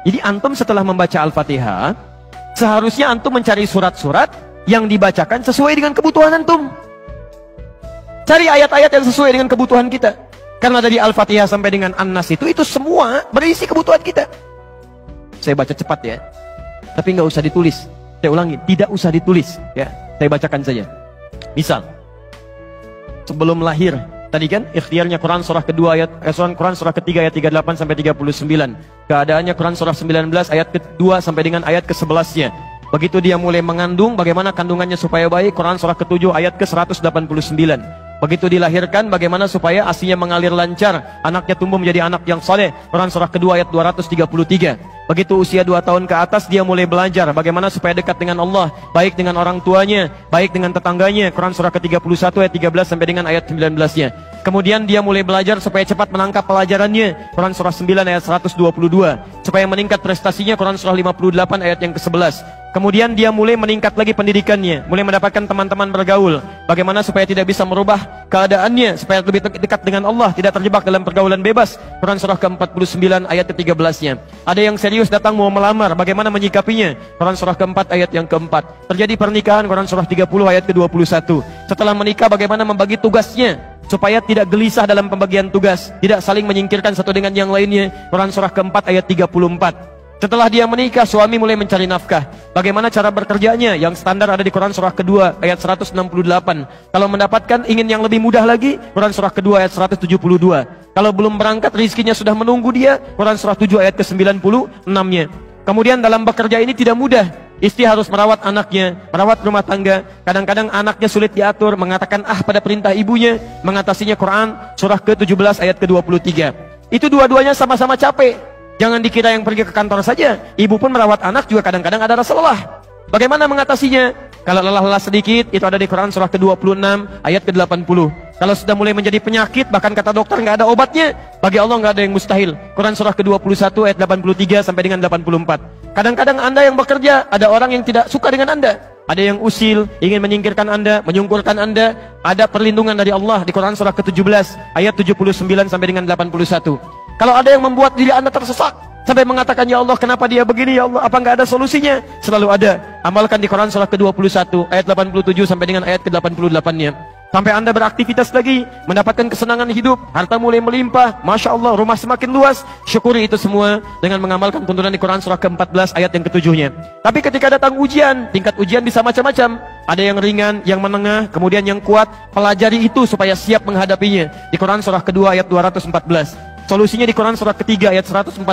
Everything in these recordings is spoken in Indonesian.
Jadi antum setelah membaca Al-Fatihah, seharusnya antum mencari surat-surat yang dibacakan sesuai dengan kebutuhan antum. Cari ayat-ayat yang sesuai dengan kebutuhan kita. Karena dari Al-Fatihah sampai dengan An-Nas itu semua berisi kebutuhan kita. Saya baca cepat ya. Tapi nggak usah ditulis. Saya ulangi, tidak usah ditulis ya. Saya bacakan saja. Misal, sebelum lahir, tadi kan ikhtiarnya Quran surah kedua Quran surah ketiga ayat 38 sampai 39. Keadaannya Quran surah 19 ayat kedua sampai dengan ayat ke-11-nya. Begitu dia mulai mengandung, bagaimana kandungannya supaya baik, Quran surah ke-7 ayat ke-189. Begitu dilahirkan, bagaimana supaya ASInya mengalir lancar, anaknya tumbuh menjadi anak yang saleh, Quran surah kedua ayat 233. Begitu usia 2 tahun ke atas, dia mulai belajar bagaimana supaya dekat dengan Allah, baik dengan orang tuanya, baik dengan tetangganya, Quran surah ke-31 ayat 13 sampai dengan ayat 19-nya. Kemudian dia mulai belajar supaya cepat menangkap pelajarannya, Quran surah 9 ayat 122. Supaya meningkat prestasinya, Quran surah 58 ayat yang ke-11. Kemudian dia mulai meningkat lagi pendidikannya, mulai mendapatkan teman-teman bergaul. Bagaimana supaya tidak bisa merubah keadaannya, supaya lebih dekat dengan Allah, tidak terjebak dalam pergaulan bebas. Quran surah ke-49 ayat ke-13-nya. Ada yang serius datang mau melamar, bagaimana menyikapinya? Quran surah ke-4 ayat yang ke-4. Terjadi pernikahan, Quran surah 30 ayat ke-21. Setelah menikah, bagaimana membagi tugasnya supaya tidak gelisah dalam pembagian tugas, tidak saling menyingkirkan satu dengan yang lainnya. Quran surah ke-4 ayat 34. Setelah dia menikah, suami mulai mencari nafkah. Bagaimana cara bekerjanya? Yang standar ada di Quran surah kedua ayat 168. Kalau mendapatkan ingin yang lebih mudah lagi, Quran surah kedua ayat 172. Kalau belum berangkat, rizkinya sudah menunggu dia, Quran surah 7 ayat ke-96-nya. Kemudian dalam bekerja ini tidak mudah. Istri harus merawat anaknya, merawat rumah tangga. Kadang-kadang anaknya sulit diatur, mengatakan pada perintah ibunya, mengatasinya Quran surah ke-17 ayat ke-23. Itu dua-duanya sama-sama capek. Jangan dikira yang pergi ke kantor saja. Ibu pun merawat anak juga kadang-kadang ada rasa lelah. Bagaimana mengatasinya? Kalau lelah-lelah sedikit, itu ada di Quran surah ke-26 ayat ke-80. Kalau sudah mulai menjadi penyakit, bahkan kata dokter nggak ada obatnya, bagi Allah nggak ada yang mustahil. Quran surah ke-21 ayat 83 sampai dengan 84. Kadang-kadang Anda yang bekerja, ada orang yang tidak suka dengan Anda. Ada yang usil, ingin menyingkirkan Anda, menyungkurkan Anda. Ada perlindungan dari Allah di Quran surah ke-17 ayat 79 sampai dengan 81. Kalau ada yang membuat diri Anda tersesat sampai mengatakan, ya Allah kenapa dia begini, ya Allah apa nggak ada solusinya? Selalu ada. Amalkan di Quran surah ke-21 ayat 87 sampai dengan ayat ke-88-nya. Sampai Anda beraktivitas lagi, mendapatkan kesenangan hidup, harta mulai melimpah, Masya Allah, rumah semakin luas. Syukuri itu semua dengan mengamalkan tuntunan di Quran surah ke-14 ayat yang ke-7-nya. Tapi ketika datang ujian, tingkat ujian bisa macam-macam. Ada yang ringan, yang menengah, kemudian yang kuat. Pelajari itu supaya siap menghadapinya. Di Quran surah kedua ayat 214. Solusinya di Quran surah ketiga ayat 142.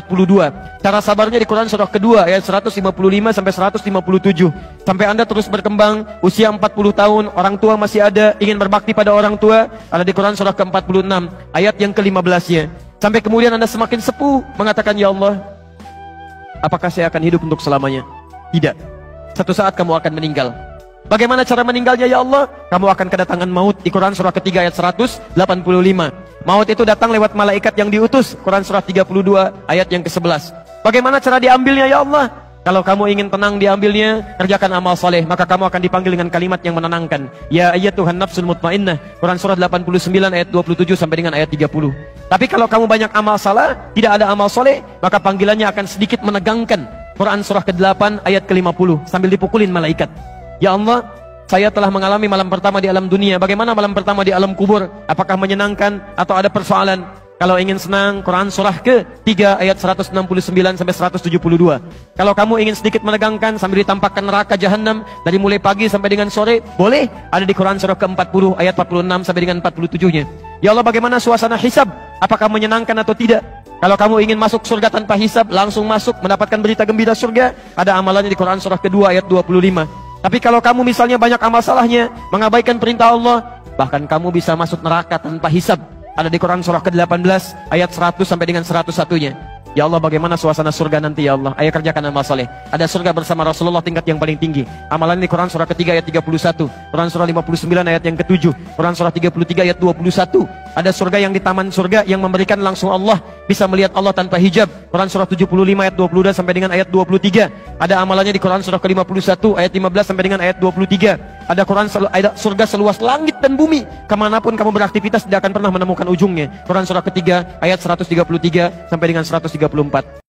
Cara sabarnya di Quran surah kedua ayat 155 sampai 157. Sampai Anda terus berkembang, usia 40 tahun, orang tua masih ada, ingin berbakti pada orang tua, ada di Quran surah ke-46 ayat yang ke-15-nya. Sampai kemudian Anda semakin sepuh, mengatakan, ya Allah, apakah saya akan hidup untuk selamanya? Tidak. Satu saat kamu akan meninggal. Bagaimana cara meninggalnya, ya Allah? Kamu akan kedatangan maut di Quran surah ketiga ayat 185. Maut itu datang lewat malaikat yang diutus, Quran surah 32 ayat yang ke-11. Bagaimana cara diambilnya, ya Allah? Kalau kamu ingin tenang diambilnya, kerjakan amal soleh, maka kamu akan dipanggil dengan kalimat yang menenangkan. Ya ayyatuhan nafsul mutmainnah, Quran surah 89 ayat 27 sampai dengan ayat 30. Tapi kalau kamu banyak amal salah, tidak ada amal soleh, maka panggilannya akan sedikit menegangkan. Quran surah ke-8 ayat ke-50 sambil dipukulin malaikat. Ya Allah, saya telah mengalami malam pertama di alam dunia. Bagaimana malam pertama di alam kubur? Apakah menyenangkan atau ada persoalan? Kalau ingin senang, Quran surah ke-3 ayat 169 sampai 172. Kalau kamu ingin sedikit menegangkan sambil ditampakkan neraka jahanam dari mulai pagi sampai dengan sore, boleh. Ada di Quran surah ke-40 ayat 46 sampai dengan 47-nya. Ya Allah, bagaimana suasana hisab? Apakah menyenangkan atau tidak? Kalau kamu ingin masuk surga tanpa hisab, langsung masuk mendapatkan berita gembira surga, ada amalannya di Quran surah kedua ayat 25. Tapi kalau kamu misalnya banyak amal salahnya, mengabaikan perintah Allah, bahkan kamu bisa masuk neraka tanpa hisab. Ada di Quran surah ke-18 ayat 100 sampai dengan 101-nya. Ya Allah, bagaimana suasana surga nanti, ya Allah? Ayo kerjakan amal saleh. Ada surga bersama Rasulullah tingkat yang paling tinggi. Amalan di Quran surah ketiga ayat 31, Quran surah 59 ayat yang ke-7, Quran surah 33 ayat 21. Ada surga yang di taman surga yang memberikan langsung Allah, bisa melihat Allah tanpa hijab. Quran surah 75 ayat 22 sampai dengan ayat 23. Ada amalannya di Quran surah ke-51 ayat 15 sampai dengan ayat 23. Ada surga seluas langit dan bumi. Kemanapun kamu beraktivitas tidak akan pernah menemukan ujungnya. Quran surah ketiga ayat 133 sampai dengan 134.